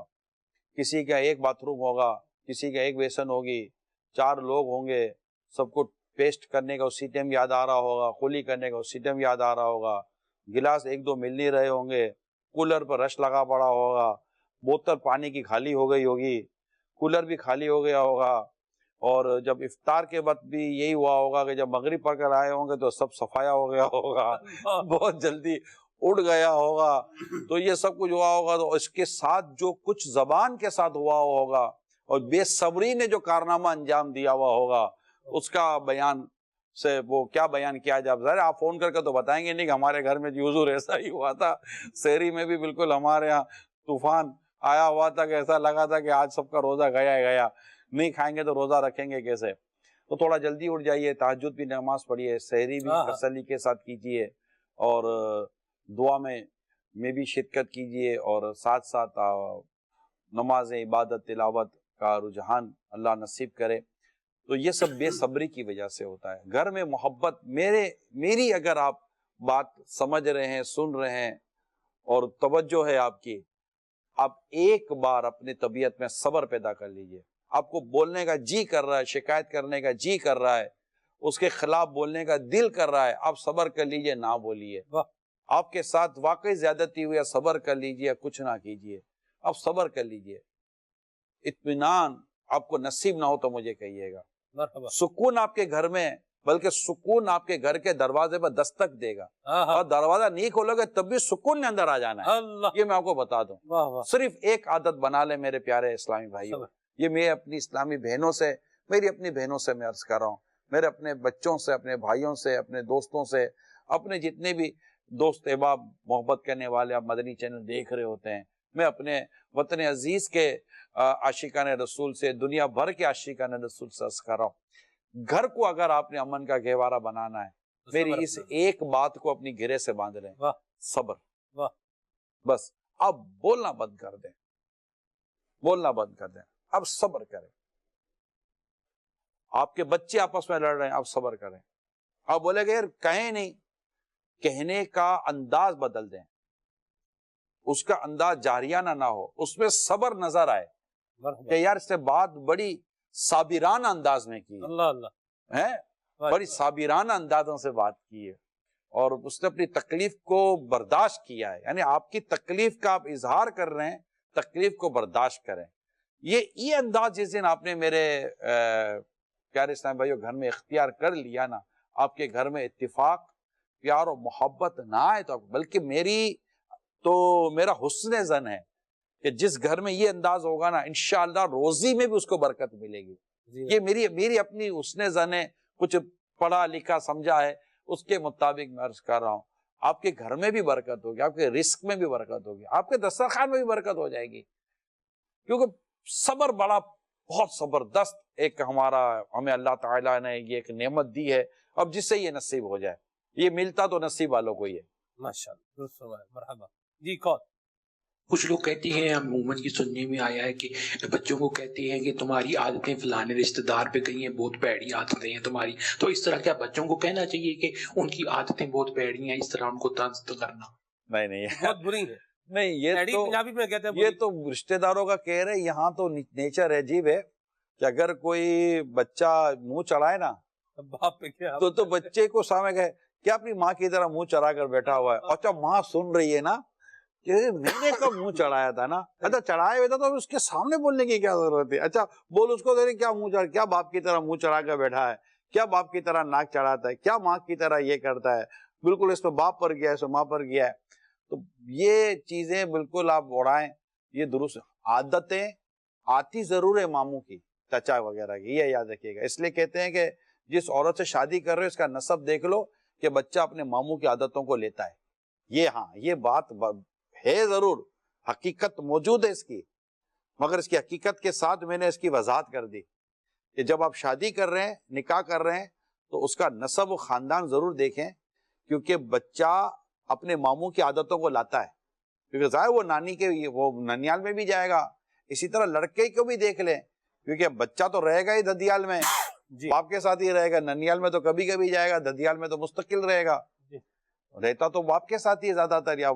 کسی کا ایک باتھ روم ہوگا، کسی کا ایک بیسن ہوگی، 4 لوگ ہوں گے، سب کو پیسٹ کرنے کا اسی ٹائم یاد آ رہا ہوگا، کلی کرنے کا اسی ٹائم یاد آ رہا ہوگا، گلاس 1-2 مل نہیں رہے ہوں گے، کولر پر رش لگا پڑا ہوگا، بوتل پانی کی خالی ہو گئی ہوگی، کولر بھی خالی ہو گیا ہوگا، اور جب افطار کے وقت بھی یہی ہوا ہوگا کہ جب مغرب پڑھ کر آئے ہوں گے تو سب صفایا ہو گیا ہوگا، بہت جلدی اڑ گیا ہوگا. تو یہ سب کچھ ہوا ہوگا، تو اس کے ساتھ جو کچھ زبان کے ساتھ ہوا ہوگا اور بے صبری نے جو کارنامہ انجام دیا ہوا ہوگا، اس کا بیان سے وہ کیا بیان کیا جائے. ظاہر آپ فون کر کے تو بتائیں گے نہیں کہ ہمارے گھر میں حضور ایسا ہی ہوا تھا، سحری میں بھی بالکل ہمارے یہاں طوفان آیا ہوا تھا کہ ایسا لگا تھا کہ آج سب کا روزہ گیا ہی گیا، نہیں کھائیں گے تو روزہ رکھیں گے کیسے. تو تھوڑا جلدی اٹھ جائیے، تہجد بھی نماز پڑھیے، سحری بھی تسلی کے ساتھ کیجیے، اور دعا میں بھی شرکت کیجیے، اور ساتھ ساتھ نماز، عبادت، تلاوت کا رجحان اللہ نصیب کرے. تو یہ سب بے صبری کی وجہ سے ہوتا ہے. گھر میں محبت، میری اگر آپ بات سمجھ رہے ہیں، سن رہے ہیں اور توجہ ہے آپ کی، آپ ایک بار اپنی طبیعت میں صبر پیدا کر لیجئے. آپ کو بولنے کا جی کر رہا ہے، شکایت کرنے کا جی کر رہا ہے، اس کے خلاف بولنے کا دل کر رہا ہے، آپ صبر کر لیجئے، نہ بولیے. آپ کے ساتھ واقعی زیادتی ہوئی ہے، صبر کر لیجئے، کچھ نہ کیجئے، آپ صبر کر لیجئے. اطمینان آپ کو نصیب نہ ہو تو مجھے کہیے گا. سکون آپ کے گھر میں، بلکہ سکون آپ کے گھر کے دروازے پر دستک دے گا، اور دروازہ نہیں کھولو گے تب بھی سکون نے اندر آ جانا ہے. یہ میں آپ کو بتا دوں. صرف ایک عادت بنا لے میرے پیارے اسلامی بھائیوں، یہ میں اپنی اسلامی بہنوں سے میری اپنی بہنوں سے میں عرض کر رہا ہوں، میرے اپنے بچوں سے، اپنے بھائیوں سے، اپنے دوستوں سے، اپنے جتنے بھی دوست احباب محبت کرنے والے آپ مدنی چینل دیکھ رہے ہوتے ہیں، میں اپنے وطن عزیز کے عاشقان رسول سے، دنیا بھر کے عاشقان رسول سے عرض کر رہا ہوں، گھر کو اگر آپ نے امن کا گہوارہ بنانا ہے، میری اس ایک بات کو اپنی گرے سے باندھ لیں، صبر۔ بس اب بولنا بند کر دیں، بولنا بند کر دیں، اب صبر کریں۔ آپ کے بچے آپس میں لڑ رہے ہیں، اب صبر کریں۔ اب بولے گا یار کہیں نہیں، کہنے کا انداز بدل دیں، اس کا انداز جاریانہ نہ ہو، اس میں صبر نظر آئے کہ یار اس نے بات بڑی صابرانہ انداز میں کی ہے، بڑی صابرانہ اندازوں سے بات کی ہے، اور اس نے اپنی تکلیف کو برداشت کیا ہے، یعنی آپ کی تکلیف کا آپ اظہار کر رہے ہیں، تکلیف کو برداشت کریں۔ یہ انداز جس دن آپ نے میرے پیارے اسلام بھائیو گھر میں اختیار کر لیا نا، آپ کے گھر میں اتفاق، پیار و محبت نہ آئے تو بلکہ میرا حسن ظن ہے کہ جس گھر میں یہ انداز ہوگا نا، انشاءاللہ روزی میں بھی اس کو برکت ملے گی۔ یہ میری اپنی حسن ظن ہے، کچھ پڑھا لکھا سمجھا ہے، اس کے مطابق میں عرض کر رہا ہوں، آپ کے گھر میں بھی برکت ہوگی، آپ کے رزق میں بھی برکت ہوگی، آپ کے دسترخوان میں بھی برکت ہو جائے گی، کیونکہ صبر بہت زبردست ایک ہمیں اللہ تعالیٰ نے یہ ایک نعمت دی ہے، اب جس سے یہ نصیب ہو جائے، یہ ملتا تو نصیب والوں کو ہی ہے۔ ماشاءاللہ، مرحبا جی۔ کون؟ کچھ لوگ کہتے ہیں، عموماً کی سننے میں آیا ہے کہ بچوں کو کہتے ہیں کہ تمہاری عادتیں فلانے رشتہ دار پہ گئی ہیں، بہت پیڑی عادتیں ہیں تمہاری، تو اس طرح کیا بچوں کو کہنا چاہیے کہ ان کی عادتیں بہت پیڑی ہیں، اس طرح ان کو طنز کرنا؟ نہیں بہت بری ہے، نہیں، یہ تو رشتہ داروں کا کہہ رہے، یہاں تو نیچر عجیب ہے کہ اگر کوئی بچہ منہ چڑھائے نا باپ پہ کیا تو بچے کو سامنے کہے کیا اپنی ماں کی طرح منہ چڑھا کر بیٹھا ہوا ہے، اچھا ماں سن رہی ہے نا کہ میں نے کب منہ چڑھایا تھا نا، اچھا چڑھائے ہوئے تھا تو اس کے سامنے بولنے کی کیا ضرورت ہے، اچھا بول اس کو دے کیا منہ چڑھا، کیا باپ کی طرح منہ چڑھا کر بیٹھا ہے، کیا باپ کی طرح ناک چڑھاتا ہے، کیا ماں کی طرح یہ کرتا ہے، بالکل اس پہ باپ پر گیا ہے، اس پہ ماں پر گیا ہے۔ تو یہ چیزیں بالکل آپ اڑائیں، یہ درست عادتیں آتی ضرور ہے ماموں کی، چچا وغیرہ کی، یہ یاد رکھیے گا۔ اس لیے کہتے ہیں کہ جس عورت سے شادی کر رہے ہو اس کا نسب دیکھ لو کہ بچہ اپنے ماموں کی عادتوں کو لیتا ہے، یہ بات ہے ضرور، حقیقت موجود ہے اس کی، مگر اس کی حقیقت کے ساتھ میں نے اس کی وضاحت کر دی کہ جب آپ شادی کر رہے ہیں، نکاح کر رہے ہیں، تو اس کا نسب و خاندان ضرور دیکھیں، کیونکہ بچہ اپنے ماموں کی عادتوں کو لاتا ہے، کیونکہ ظاہر وہ ننیال میں بھی جائے گا، اسی طرح لڑکے کو بھی دیکھ لیں، کیونکہ بچہ تو رہے گا ہی ددیال میں، باپ کے ساتھ ہی رہے گا، ننیال میں تو کبھی کبھی جائے گا، ددیال میں تو مستقل رہے گا، رہتا تو باپ کے ساتھ ہی زیادہ تر، یا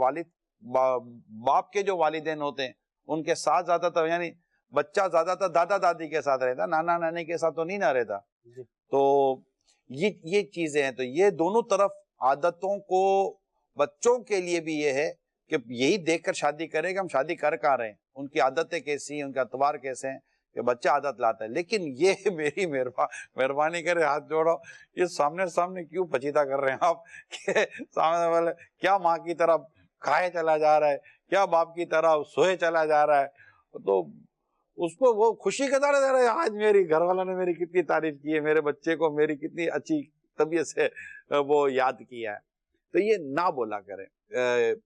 باپ کے جو والدین ہوتے ہیں ان کے ساتھ زیادہ تر، یعنی بچہ زیادہ تر دادا دادی کے ساتھ رہتا، نانا نانی کے ساتھ تو نہیں نہ رہتا۔ تو یہ چیزیں ہیں، تو یہ دونوں طرف عادتوں کو بچوں کے لیے بھی یہ ہے کہ یہی دیکھ کر شادی کرے گا، ہم شادی کر رہے ہیں، ان کی عادتیں کیسی ہیں، ان کا اعتبار کیسے ہیں، کہ بچہ عادت لاتا ہے۔ لیکن یہ میری مہربانی کرے، ہاتھ جوڑو، یہ سامنے کیوں پچیدہ کر رہے ہیں آپ کہ سامنے والے کیا ماں کی طرح کھائے چلا جا رہا ہے، کیا باپ کی طرح سوئے چلا جا رہا ہے، تو اس کو وہ خوشی کا دارہ دے رہا ہے، آج میری گھر والا نے میری کتنی تعریف کی ہے، میرے بچے کو میری کتنی اچھی طبیعت سے وہ یاد کیا ہے، تو یہ نہ بولا کریں،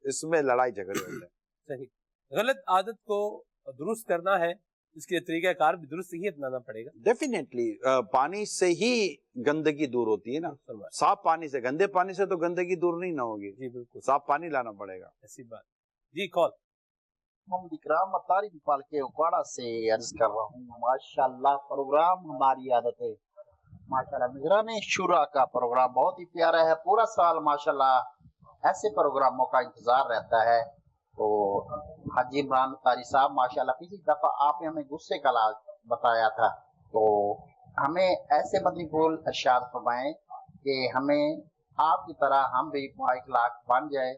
اس میں لڑائی جھگڑے ہوتے ہیں۔ صحیح، غلط عادت کو درست کرنا ہے، اس کے طریقہ کار بھی درست ہی اپنانا پڑے گا۔ ڈیفینیٹلی پانی سے ہی گندگی دور ہوتی ہے نا، صاف پانی سے، گندے پانی سے تو گندگی دور نہیں نہ ہوگی، جی بالکل، صاف پانی لانا پڑے گا، ایسی بات۔ جی کال محمد اکرام مطاری پالکے اکواڑا سے عرض کر رہا ہوں۔ ماشاءاللہ پروگرام ہماری عادت ہے، ماشاءاللہ نگران شورا کا پروگرام بہت ہی پیارا ہے، پورا سال ماشاءاللہ ایسے پروگراموں کا انتظار رہتا ہے۔ تو حاجی عمران مطاری صاحب ماشاءاللہ پچھلی دفعہ آپ نے ہمیں غصے کا علاج بتایا تھا، تو ہمیں ایسے مدنی پھول ارشاد فرمائیں کہ ہمیں آپ کی طرح ہم بھی اخلاق بن جائے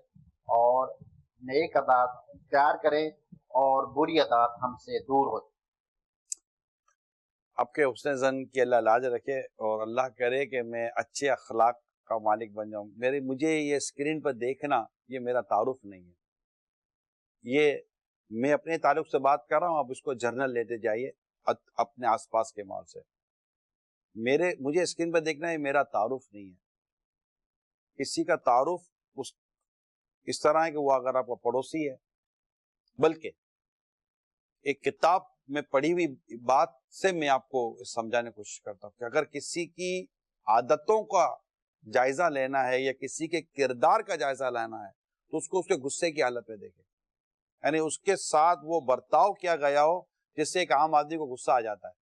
اور نیک عادات اختیار کریں اور بری عادات ہم سے دور ہو۔ آپ کے حسن زن کی اللہ لاج رکھے اور اللہ کرے کہ میں اچھے اخلاق کا مالک بن جاؤں۔ مجھے یہ اسکرین پر دیکھنا یہ میرا تعارف نہیں ہے، یہ میں اپنے تعلق سے بات کر رہا ہوں، آپ اس کو جرنل لیتے جائیے اپنے آس پاس کے ماحول سے۔ مجھے اسکرین پہ دیکھنا ہے، میرا تعارف نہیں ہے. کسی کا تعارف اس طرح ہے کہ وہ اگر آپ کا پڑوسی ہے، بلکہ ایک کتاب میں پڑھی ہوئی بات سے میں آپ کو سمجھانے کی کوشش کرتا ہوں کہ اگر کسی کی عادتوں کا جائزہ لینا ہے یا کسی کے کردار کا جائزہ لینا ہے تو اس کو اس کے غصے کی حالت میں دیکھیں، یعنی اس کے ساتھ وہ برتاؤ کیا گیا ہو جس سے ایک عام آدمی کو غصہ آ جاتا ہے،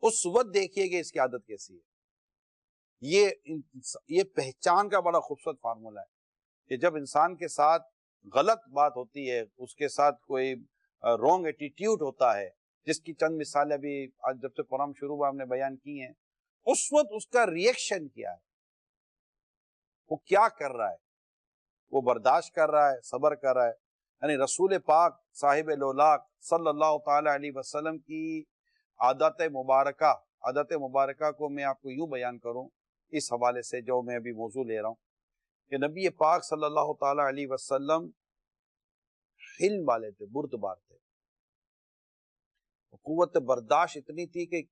اس وقت دیکھیے کہ اس کی عادت کیسی ہے. یہ پہچان کا بڑا خوبصورت فارمولہ ہے کہ جب انسان کے ساتھ غلط بات ہوتی ہے، اس کے ساتھ کوئی رونگ ایٹیٹیوڈ ہوتا ہے، جس کی چند مثالیں ابھی آج جب سے پروگرام شروع ہوا ہم نے بیان کی ہیں، اس وقت اس کا ریئیکشن کیا ہے، وہ کیا کر رہا ہے، وہ برداشت کر رہا ہے، صبر کر رہا ہے. یعنی رسول پاک صاحب لولاک صلی اللہ تعالی علیہ وسلم کی عادت مبارکہ کو میں آپ کو یوں بیان کروں اس حوالے سے جو میں ابھی موضوع لے رہا ہوں کہ نبی پاک صلی اللہ تعالی علیہ وسلم حلم والے تھے، بردبار تھے، قوت برداشت اتنی تھی کہ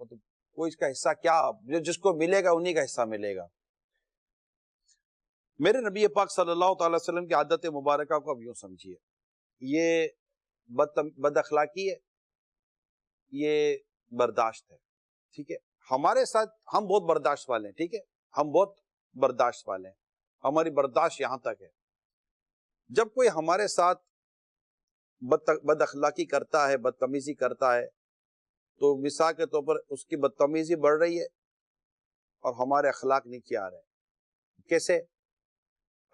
کوئی اس کا حصہ کیا، جس کو ملے گا انہی کا حصہ ملے گا. میرے نبی پاک صلی اللہ تعالی وسلم کی عادت مبارکہ کو اب یوں سمجھیے، یہ بد اخلاقی ہے، یہ برداشت ہے. ٹھیک ہے، ہمارے ساتھ ہم بہت برداشت والے ہیں، ٹھیک ہے، ہم بہت برداشت والے ہیں، ہماری برداشت یہاں تک ہے. جب کوئی ہمارے ساتھ بد اخلاقی کرتا ہے، بدتمیزی کرتا ہے، تو مثال کے طور پر اس کی بدتمیزی بڑھ رہی ہے اور ہمارے اخلاق نیچے آ رہے ہیں. کیسے؟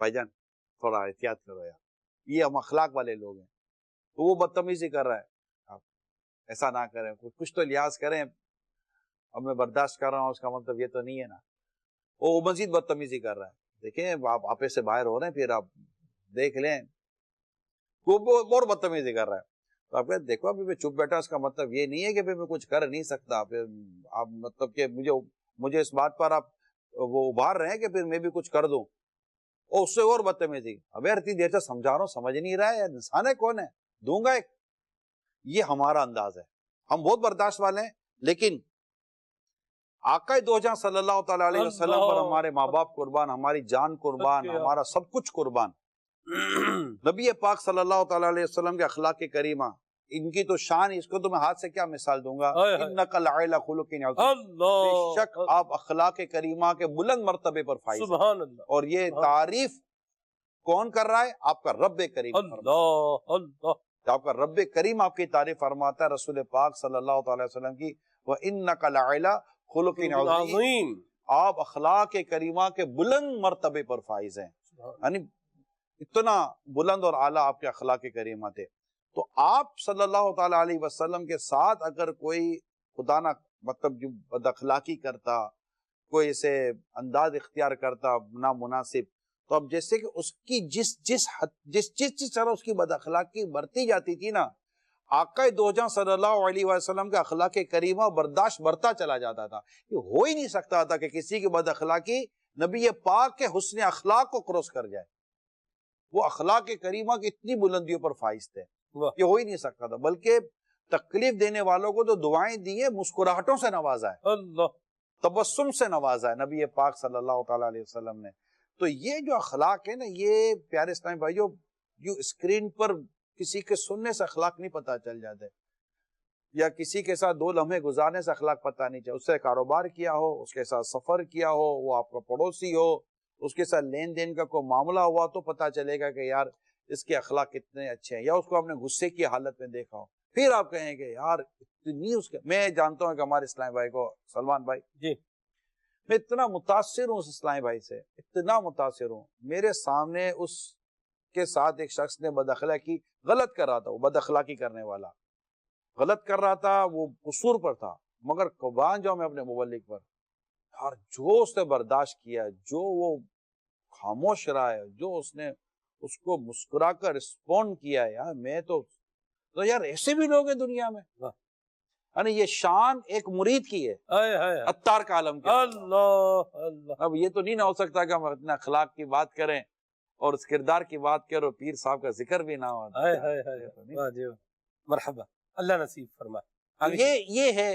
بھائی جان تھوڑا احتیاط کرو یار، یہ ہم اخلاق والے لوگ ہیں، تو وہ بدتمیزی کر رہا ہے، آپ ایسا نہ کریں، کچھ تو لحاظ کریں، اب میں برداشت کر رہا ہوں اس کا مطلب یہ تو نہیں ہے نا. وہ مزید بدتمیزی کر رہا ہے، دیکھیں آپ آپے سے باہر ہو رہے ہیں، پھر آپ دیکھ لیں وہ اور بدتمیزی کر رہا ہے، تو آپ کہتے دیکھو ابھی میں چپ بیٹھا، اس کا مطلب یہ نہیں ہے کہ میں کچھ کر نہیں سکتا، پھر آپ مطلب کہ مجھے اس بات پر آپ وہ ابھار رہے ہیں کہ پھر میں بھی کچھ کر دوں، اور اس سے اور بدتمیزی. اب یار اتنی دیر سے سمجھا رہا ہوں سمجھ نہیں رہا ہے، انسان ہے کون ہے، دوں گا ایک. یہ ہمارا انداز ہے، ہم بہت برداشت والے ہیں، لیکن آقا دو جہاں صلی اللہ تعالی علیہ وسلم پر ہمارے ماں باپ قربان، ہماری جان قربان، ہمارا سب کچھ قربان. نبی پاک صلی اللہ تعالی علیہ وسلم کے اخلاق کریمہ، ان کی تو شان، اس کو تو میں ہاتھ سے کیا مثال دوں گا، انک لعلی خلق عظیم، بے شک آپ اخلاق کریمہ کے بلند مرتبے پر فائز ہیں. سبحان اللہ. اور یہ تعریف کون کر رہا ہے؟ آپ کا رب کریم. اللہ، آپ کا رب کریم آپ کی تعریف فرماتا ہے رسول پاک صلی اللہ تعالی وسلم کی، وَإِنَّكَ لَعَلَىٰ خُلُقٍ عَظِيمٍ، آپ اخلاق کریمہ کے بلند مرتبے پر فائز ہیں. یعنی اتنا بلند اور اعلیٰ آپ کے اخلاق کریمہ تھے. تو آپ صلی اللہ تعالی علیہ وسلم کے ساتھ اگر کوئی خدا نہ مطلب جو بد اخلاقی کرتا، کوئی اسے انداز اختیار کرتا نامناسب، تو اب جیسے کہ اس کی جس طرح اس کی بد اخلاقی بڑھتی جاتی تھی نا، آقا دو جہاں صلی اللہ علیہ وسلم کا اخلاق کریمہ برداشت بڑھتا چلا جاتا تھا. یہ ہو ہی نہیں سکتا تھا کہ کسی کی بد اخلاقی نبی پاک کے حسن اخلاق کو کراس کر جائے. وہ اخلاق کریمہ کی اتنی بلندیوں پر فائز تھے، یہ ہو ہی نہیں سکتا تھا. بلکہ تکلیف دینے والوں کو تو دعائیں دی ہیں، مسکراہٹوں سے نوازا ہے، اللہ تبسم سے نوازا ہے نبی پاک صلی اللہ تعالی علیہ وسلم نے. تو یہ جو اخلاق ہے نا، یہ پیارے اسلامی بھائیو، جو اسکرین پر کسی کے سننے سے اخلاق نہیں پتہ چل جاتے، یا کسی کے ساتھ 2 لمحے گزارنے سے اخلاق پتہ نہیں چلے. اس سے کاروبار کیا ہو، اس کے ساتھ سفر کیا ہو، وہ آپ کا پڑوسی ہو، اس کے ساتھ لین دین کا کوئی معاملہ ہوا تو پتہ چلے گا کہ یار اس کے اخلاق کتنے اچھے ہیں. یا اس کو آپ نے غصے کی حالت میں دیکھا ہو، پھر آپ کہیں گے یار اتنی اس کے. میں جانتا ہوں کہ ہمارے اسلامی بھائی کو، سلمان بھائی جی، میں اتنا متاثر ہوں اس اسلامی بھائی سے، اتنا متاثر ہوں. میرے سامنے اس کے ساتھ ایک شخص نے بد اخلاقی غلط کر رہا تھا، وہ بد اخلاقی کرنے والا غلط کر رہا تھا، وہ قصور پر تھا، مگر قربان جاؤں میں اپنے مبلغ پر، اور جو اس نے برداشت کیا، جو وہ خاموش رہا ہے، جو اس نے اس کو مسکرا کر رسپونڈ کیا ہے، یار میں تو یار ایسے بھی لوگ ہیں دنیا میں. یعنی یہ شان ایک مرید کی ہے، عطار کا عالم کی. اللہ، اب یہ تو نہیں نہ ہو سکتا کہ ہم اپنے اخلاق کی بات کریں اور اس کردار کی بات کرو، پیر صاحب کا ذکر بھی نہ ہو. مرحبا، اللہ نصیب فرما. یہ ہے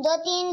2-3